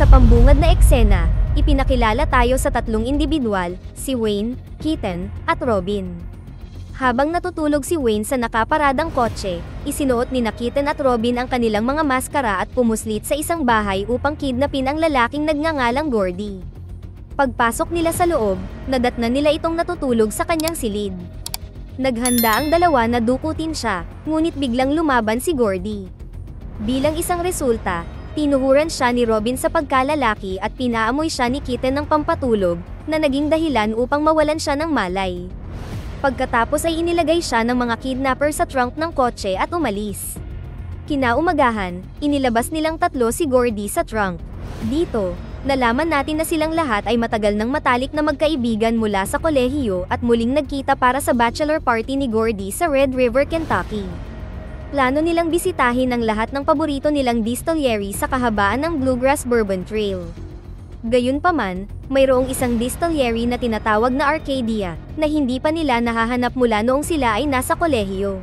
Sa pambungad na eksena, ipinakilala tayo sa tatlong individual, si Wayne, Keaton, at Robin. Habang natutulog si Wayne sa nakaparadang kotse, isinuot ni Keaton at Robin ang kanilang mga maskara at pumuslit sa isang bahay upang kidnapin ang lalaking nagngangalang Gordy. Pagpasok nila sa loob, nadatnan nila itong natutulog sa kanyang silid. Naghanda ang dalawa na dukutin siya, ngunit biglang lumaban si Gordy. Bilang isang resulta, tinuhuran siya ni Robin sa pagkalalaki at pinaamoy siya ni Keaton ng pampatulog, na naging dahilan upang mawalan siya ng malay. Pagkatapos ay inilagay siya ng mga kidnapper sa trunk ng kotse at umalis. Kinaumagahan, inilabas nilang tatlo si Gordy sa trunk. Dito, nalaman natin na silang lahat ay matagal nang matalik na magkaibigan mula sa kolehiyo at muling nagkita para sa bachelor party ni Gordy sa Red River, Kentucky. Plano nilang bisitahin ang lahat ng paborito nilang distillery sa kahabaan ng Bluegrass Bourbon Trail. Gayunpaman, mayroong isang distillery na tinatawag na Arcadia, na hindi pa nila nahahanap mula noong sila ay nasa kolehiyo.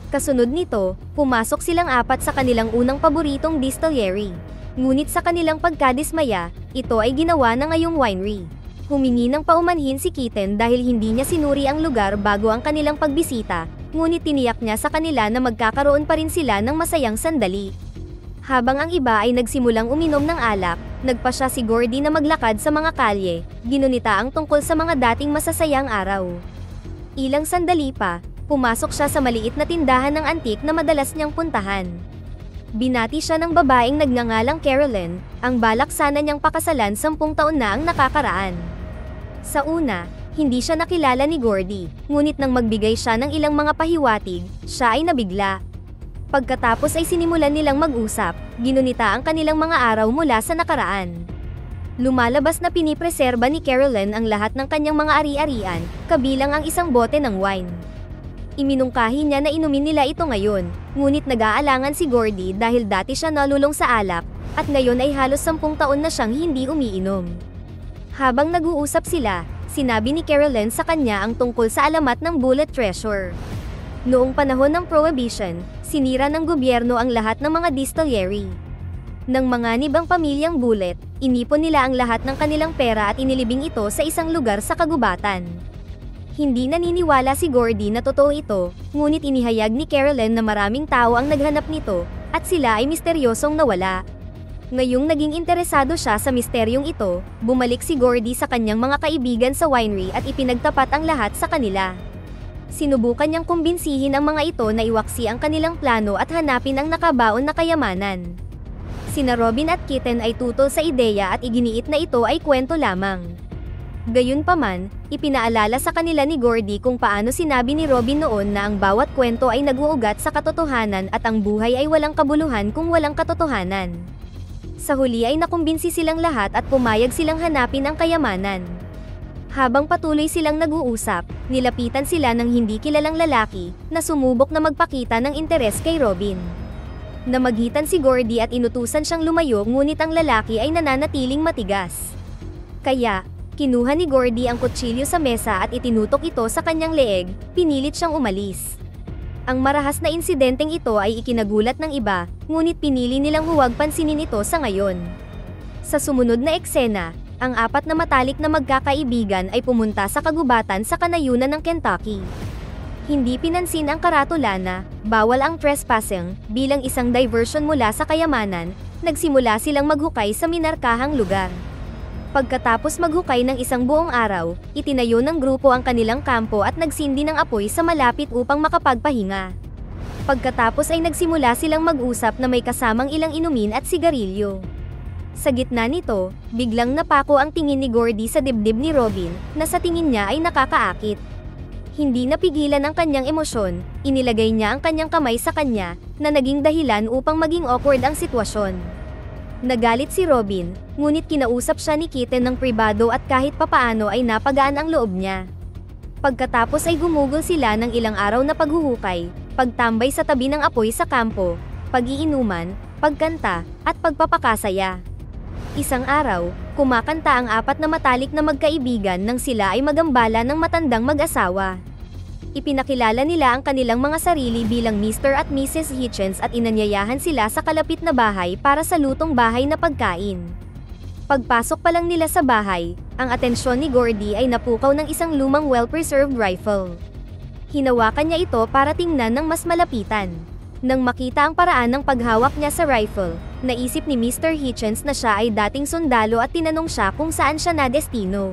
Kasunod nito, pumasok silang apat sa kanilang unang paboritong distillery. Ngunit sa kanilang pagkadismaya, ito ay ginawa na ngayong winery. Humingi ng paumanhin si Keaton dahil hindi niya sinuri ang lugar bago ang kanilang pagbisita, ngunit tiniyak niya sa kanila na magkakaroon pa rin sila ng masayang sandali. Habang ang iba ay nagsimulang uminom ng alak, nagpasya si Gordy na maglakad sa mga kalye, ginunita ang tungkol sa mga dating masasayang araw. Ilang sandali pa, pumasok siya sa maliit na tindahan ng antik na madalas niyang puntahan. Binati siya ng babaeng nagngangalang Carolyn, ang balak sana niyang pakasalan 10 taon na ang nakakaraan. Sa una, hindi siya nakilala ni Gordy, ngunit nang magbigay siya ng ilang mga pahiwatig, siya ay nabigla. Pagkatapos ay sinimulan nilang mag-usap, ginunita ang kanilang mga araw mula sa nakaraan. Lumalabas na pinipreserba ni Carolyn ang lahat ng kanyang mga ari-arian, kabilang ang isang bote ng wine. Iminungkahi niya na inumin nila ito ngayon, ngunit nag-aalangan si Gordy dahil dati siya nalulong sa alak, at ngayon ay halos 10 taon na siyang hindi umiinom. Habang nag-uusap sila, sinabi ni Carolyn sa kanya ang tungkol sa alamat ng Bullet Treasure. Noong panahon ng Prohibition, sinira ng gobyerno ang lahat ng mga distillery. Nang manganib ang pamilyang Bullet, inipon nila ang lahat ng kanilang pera at inilibing ito sa isang lugar sa kagubatan. Hindi naniniwala si Gordy na totoo ito, ngunit inihayag ni Carolyn na maraming tao ang naghanap nito, at sila ay misteryosong nawala. Ngayong naging interesado siya sa misteryong ito, bumalik si Gordy sa kanyang mga kaibigan sa winery at ipinagtapat ang lahat sa kanila. Sinubukan niyang kumbinsihin ang mga ito na iwaksi ang kanilang plano at hanapin ang nakabaon na kayamanan. Sina Robin at Keaton ay tutol sa ideya at iginiit na ito ay kwento lamang. Gayunpaman, ipinaalala sa kanila ni Gordy kung paano sinabi ni Robin noon na ang bawat kwento ay nag-uugat sa katotohanan at ang buhay ay walang kabuluhan kung walang katotohanan. Sa huli ay nakumbinsi silang lahat at pumayag silang hanapin ang kayamanan. Habang patuloy silang nag-uusap, nilapitan sila ng hindi kilalang lalaki, na sumubok na magpakita ng interes kay Robin. Namagitan si Gordy at inutusan siyang lumayo ngunit ang lalaki ay nananatiling matigas. Kaya, kinuha ni Gordy ang kutsilyo sa mesa at itinutok ito sa kanyang leeg, pinilit siyang umalis. Ang marahas na insidenteng ito ay ikinagulat ng iba, ngunit pinili nilang huwag pansinin ito sa ngayon. Sa sumunod na eksena, ang apat na matalik na magkakaibigan ay pumunta sa kagubatan sa kanayunan ng Kentucky. Hindi pinansin ang karatula na, bawal ang trespassing, bilang isang diversion mula sa kayamanan, nagsimula silang maghukay sa minarkahang lugar. Pagkatapos maghukay ng isang buong araw, itinayo ng grupo ang kanilang kampo at nagsindi ng apoy sa malapit upang makapagpahinga. Pagkatapos ay nagsimula silang mag-usap na may kasamang ilang inumin at sigarilyo. Sa gitna nito, biglang napako ang tingin ni Gordy sa dibdib ni Robin, na sa tingin niya ay nakakaakit. Hindi napigilan ang kanyang emosyon, inilagay niya ang kanyang kamay sa kanya, na naging dahilan upang maging awkward ang sitwasyon. Nagalit si Robin, ngunit kinausap siya ni Keaton ng pribado at kahit papaano ay napagaan ang loob niya. Pagkatapos ay gumugol sila ng ilang araw na paghuhukay, pagtambay sa tabi ng apoy sa kampo, pag-iinuman, pagkanta, at pagpapakasaya. Isang araw, kumakanta ang apat na matalik na magkaibigan nang sila ay magambala ng matandang mag-asawa. Ipinakilala nila ang kanilang mga sarili bilang Mr. at Mrs. Hitchens at inanyayahan sila sa kalapit na bahay para sa lutong bahay na pagkain. Pagpasok pa lang nila sa bahay, ang atensyon ni Gordy ay napukaw ng isang lumang well-preserved rifle. Hinawakan niya ito para tingnan ng mas malapitan. Nang makita ang paraan ng paghawak niya sa rifle, naisip ni Mr. Hitchens na siya ay dating sundalo at tinanong siya kung saan siya nadestino.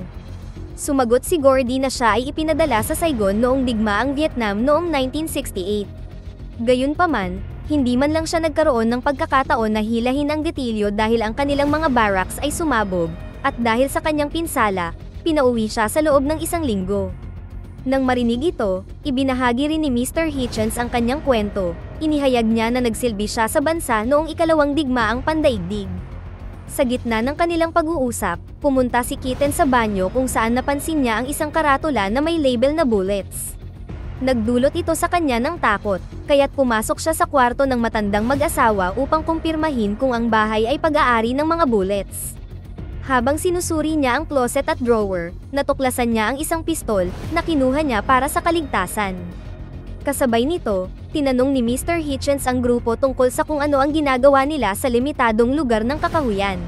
Sumagot si Gordy na siya ay ipinadala sa Saigon noong digmaang Vietnam noong 1968. Gayunpaman, hindi man lang siya nagkaroon ng pagkakataon na hilahin ang detilyo dahil ang kanilang mga barracks ay sumabog, at dahil sa kanyang pinsala, pinauwi siya sa loob ng 1 linggo. Nang marinig ito, ibinahagi rin ni Mr. Hitchens ang kanyang kwento. Inihayag niya na nagsilbi siya sa bansa noong ikalawang digmaang pandaigdig. Sa gitna ng kanilang pag-uusap, pumunta si Kitten sa banyo kung saan napansin niya ang isang karatula na may label na bullets. Nagdulot ito sa kanya ng takot, kaya't pumasok siya sa kwarto ng matandang mag-asawa upang kumpirmahin kung ang bahay ay pag-aari ng mga bullets. Habang sinusuri niya ang closet at drawer, natuklasan niya ang isang pistol na kinuha niya para sa kaligtasan. Kasabay nito, tinanong ni Mr. Hitchens ang grupo tungkol sa kung ano ang ginagawa nila sa limitadong lugar ng kakahuyan.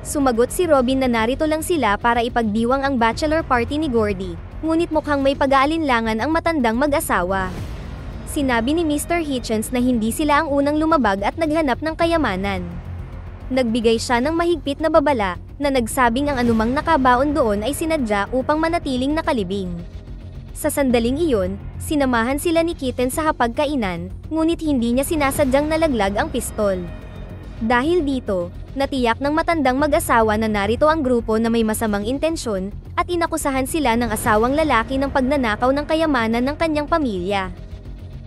Sumagot si Robin na narito lang sila para ipagdiwang ang bachelor party ni Gordy, ngunit mukhang may pag-aalinlangan ang matandang mag-asawa. Sinabi ni Mr. Hitchens na hindi sila ang unang lumabag at naghanap ng kayamanan. Nagbigay siya ng mahigpit na babala, na nagsabing ang anumang nakabaon doon ay sinadya upang manatiling nakalibing. Sa sandaling iyon, sinamahan sila ni Kitten sa hapagkainan, ngunit hindi niya sinasadyang nalaglag ang pistol. Dahil dito, natiyak ng matandang mag-asawa na narito ang grupo na may masamang intensyon, at inakusahan sila ng asawang lalaki ng pagnanakaw ng kayamanan ng kanyang pamilya.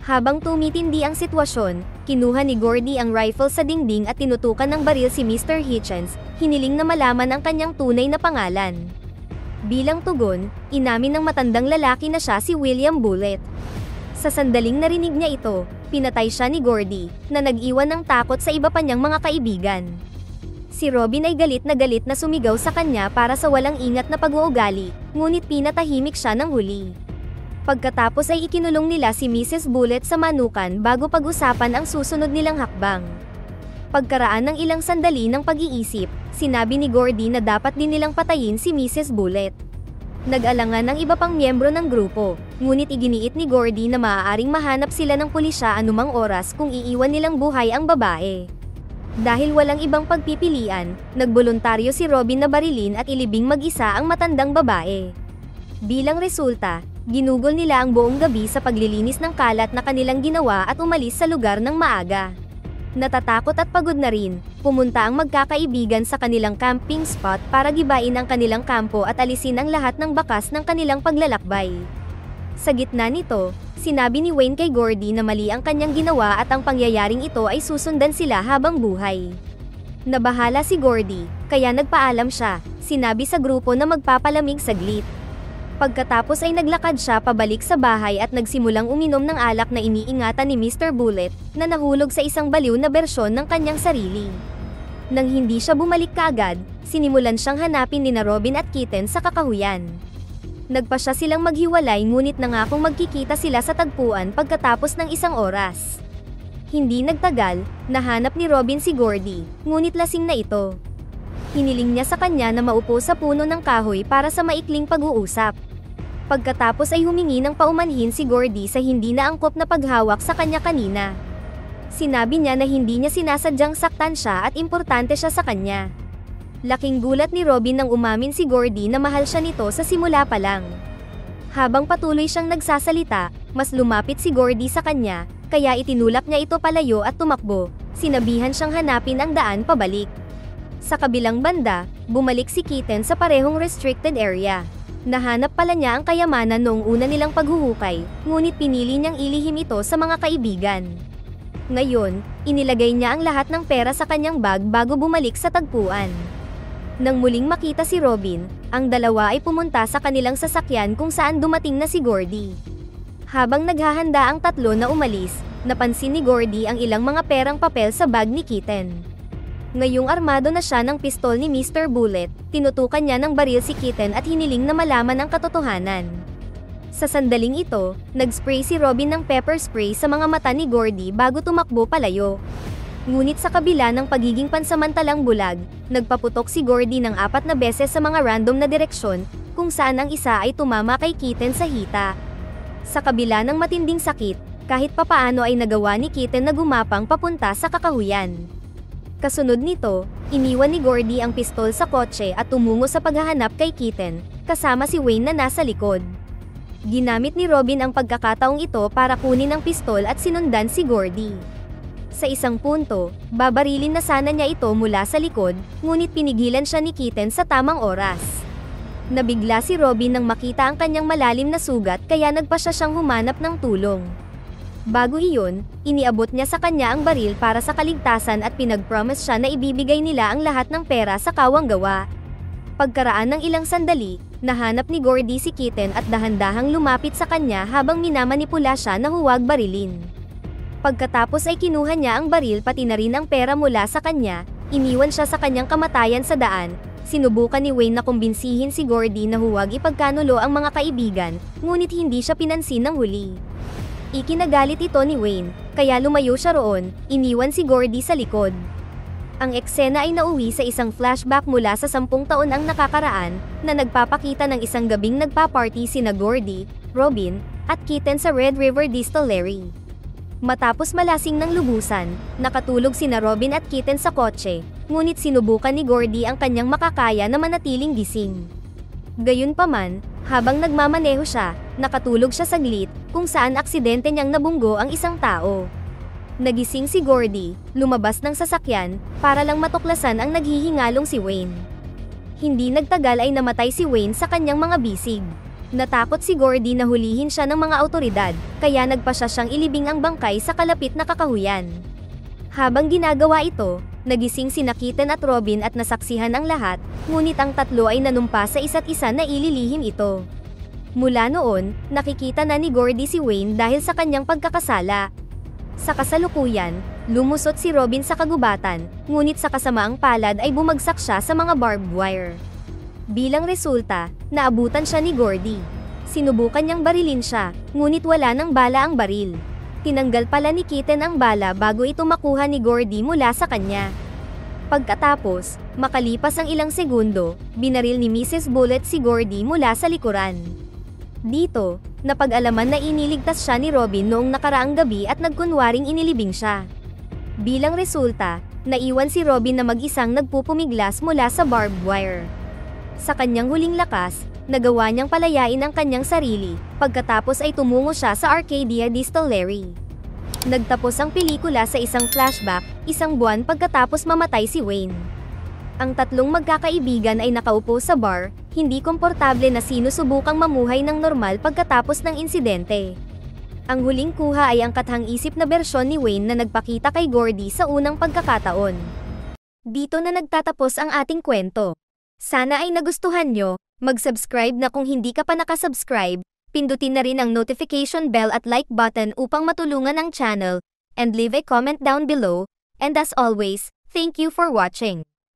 Habang tumitindi ang sitwasyon, kinuha ni Gordy ang rifle sa dingding at tinutukan ng baril si Mr. Hitchens, hiniling na malaman ang kanyang tunay na pangalan. Bilang tugon, inamin ng matandang lalaki na siya si William Bullet. Sa sandaling narinig niya ito, pinatay siya ni Gordy, na nag-iwan ng takot sa iba pa niyang mga kaibigan. Si Robin ay galit na sumigaw sa kanya para sa walang ingat na pag-uugali, ngunit pinatahimik siya ng huli. Pagkatapos ay ikinulong nila si Mrs. Bullet sa manukan bago pag-usapan ang susunod nilang hakbang. Pagkaraan ng ilang sandali ng pag-iisip, sinabi ni Gordy na dapat din nilang patayin si Mrs. Bullet. Nag-alangan ang iba pang miyembro ng grupo, ngunit iginiit ni Gordy na maaaring mahanap sila ng pulisya anumang oras kung iiwan nilang buhay ang babae. Dahil walang ibang pagpipilian, nagboluntaryo si Robin na barilin at ilibing mag-isa ang matandang babae. Bilang resulta, ginugol nila ang buong gabi sa paglilinis ng kalat na kanilang ginawa at umalis sa lugar ng maaga. Natatakot at pagod na rin, pumunta ang magkakaibigan sa kanilang camping spot para gibain ang kanilang kampo at alisin ang lahat ng bakas ng kanilang paglalakbay. Sa gitna nito, sinabi ni Wayne kay Gordy na mali ang kanyang ginawa at ang pangyayaring ito ay susundan sila habang buhay. Nabahala si Gordy, kaya nagpaalam siya, sinabi sa grupo na magpapalamig saglit. Pagkatapos ay naglakad siya pabalik sa bahay at nagsimulang uminom ng alak na iniingatan ni Mr. Bullet, na nahulog sa isang baliw na bersyon ng kanyang sarili. Nang hindi siya bumalik kaagad, sinimulan siyang hanapin ni Robin at Kitten sa kakahuyan. Nagpasya silang maghiwalay ngunit nangakong magkikita sila sa tagpuan pagkatapos ng 1 oras. Hindi nagtagal, nahanap ni Robin si Gordy, ngunit lasing na ito. Hiniling niya sa kanya na maupo sa puno ng kahoy para sa maikling pag-uusap. Pagkatapos ay humingi ng paumanhin si Gordy sa hindi na angkop na paghawak sa kanya kanina. Sinabi niya na hindi niya sinasadyang saktan siya at importante siya sa kanya. Laking gulat ni Robin nang umamin si Gordy na mahal siya nito sa simula pa lang. Habang patuloy siyang nagsasalita, mas lumapit si Gordy sa kanya, kaya itinulak niya ito palayo at tumakbo. Sinabihan siyang hanapin ang daan pabalik. Sa kabilang banda, bumalik si Kitten sa parehong restricted area. Nahanap pala niya ang kayamanan noong una nilang paghuhukay, ngunit pinili niyang ilihim ito sa mga kaibigan. Ngayon, inilagay niya ang lahat ng pera sa kanyang bag bago bumalik sa tagpuan. Nang muling makita si Robin, ang dalawa ay pumunta sa kanilang sasakyan kung saan dumating na si Gordy. Habang naghahanda ang tatlo na umalis, napansin ni Gordy ang ilang mga perang papel sa bag ni Kitten. Ngayong armado na siya ng pistol ni Mr. Bullet, tinutukan niya ng baril si Kitten at hiniling na malaman ang katotohanan. Sa sandaling ito, nag-spray si Robin ng pepper spray sa mga mata ni Gordy bago tumakbo palayo. Ngunit sa kabila ng pagiging pansamantalang bulag, nagpaputok si Gordy ng 4 na beses sa mga random na direksyon, kung saan ang isa ay tumama kay Kitten sa hita. Sa kabila ng matinding sakit, kahit papaano ay nagawa ni Kitten na gumapang papunta sa kakahuyan. Kasunod nito, iniwan ni Gordy ang pistol sa kotse at tumungo sa paghahanap kay Kitten, kasama si Wayne na nasa likod. Ginamit ni Robin ang pagkakataong ito para kunin ang pistol at sinundan si Gordy. Sa isang punto, babarilin na sana niya ito mula sa likod, ngunit pinigilan siya ni Kitten sa tamang oras. Nabigla si Robin nang makita ang kanyang malalim na sugat kaya nagpasya siyang humanap ng tulong. Bago iyon, iniabot niya sa kanya ang baril para sa kaligtasan at pinag-promise siya na ibibigay nila ang lahat ng pera sa kawang gawa. Pagkaraan ng ilang sandali, nahanap ni Gordy si Kitten at dahan-dahang lumapit sa kanya habang minamanipula siya na huwag barilin. Pagkatapos ay kinuha niya ang baril pati na rin ang pera mula sa kanya, iniwan siya sa kanyang kamatayan sa daan. Sinubukan ni Wayne na kumbinsihin si Gordy na huwag ipagkanulo ang mga kaibigan, ngunit hindi siya pinansin ng huli. Ikinagalit ito ni Wayne, kaya lumayo siya roon, iniwan si Gordy sa likod. Ang eksena ay nauwi sa isang flashback mula sa 10 taon ang nakakaraan, na nagpapakita ng isang gabing nagpa-party sina Gordy, Robin, at Kitten sa Red River Distillery. Matapos malasing ng lubusan, nakatulog sina Robin at Kitten sa kotse, ngunit sinubukan ni Gordy ang kanyang makakaya na manatiling gising. Gayunpaman, habang nagmamaneho siya, nakatulog siya saglit, kung saan aksidente niyang nabunggo ang isang tao. Nagising si Gordy, lumabas ng sasakyan, para lang matuklasan ang naghihingalong si Wayne. Hindi nagtagal ay namatay si Wayne sa kanyang mga bisig. Natakot si Gordy na hulihin siya ng mga awtoridad, kaya nagpasya siyang ilibing ang bangkay sa kalapit na kakahuyan. Habang ginagawa ito, nagising sina Kitten at Robin at nasaksihan ang lahat, ngunit ang tatlo ay nanumpa sa isa't isa na ililihim ito. Mula noon, nakikita na ni Gordy si Wayne dahil sa kanyang pagkakasala. Sa kasalukuyan, lumusot si Robin sa kagubatan, ngunit sa kasamaang palad ay bumagsak siya sa mga barbed wire. Bilang resulta, naabutan siya ni Gordy. Sinubukan niyang barilin siya, ngunit wala nang bala ang baril. Tinanggal pala ni Kitten ang bala bago ito makuha ni Gordy mula sa kanya. Pagkatapos, makalipas ang ilang segundo, binaril ni Mrs. Bullet si Gordy mula sa likuran. Dito, napag-alaman na iniligtas siya ni Robin noong nakaraang gabi at nagkunwaring inilibing siya. Bilang resulta, naiwan si Robin na mag-isang nagpupumiglas mula sa barbed wire. Sa kanyang huling lakas, nagawa niyang palayain ang kanyang sarili, pagkatapos ay tumungo siya sa Arcadia Distillery. Nagtapos ang pelikula sa isang flashback, 1 buwan pagkatapos mamatay si Wayne. Ang tatlong magkakaibigan ay nakaupo sa bar, hindi komportable na sinusubukang mamuhay ng normal pagkatapos ng insidente. Ang huling kuha ay ang kathang-isip na bersyon ni Wayne na nagpakita kay Gordy sa unang pagkakataon. Dito na nagtatapos ang ating kwento. Sana ay nagustuhan nyo, mag-subscribe na kung hindi ka pa nakasubscribe, pindutin na rin ang notification bell at like button upang matulungan ang channel, and leave a comment down below, and as always, thank you for watching.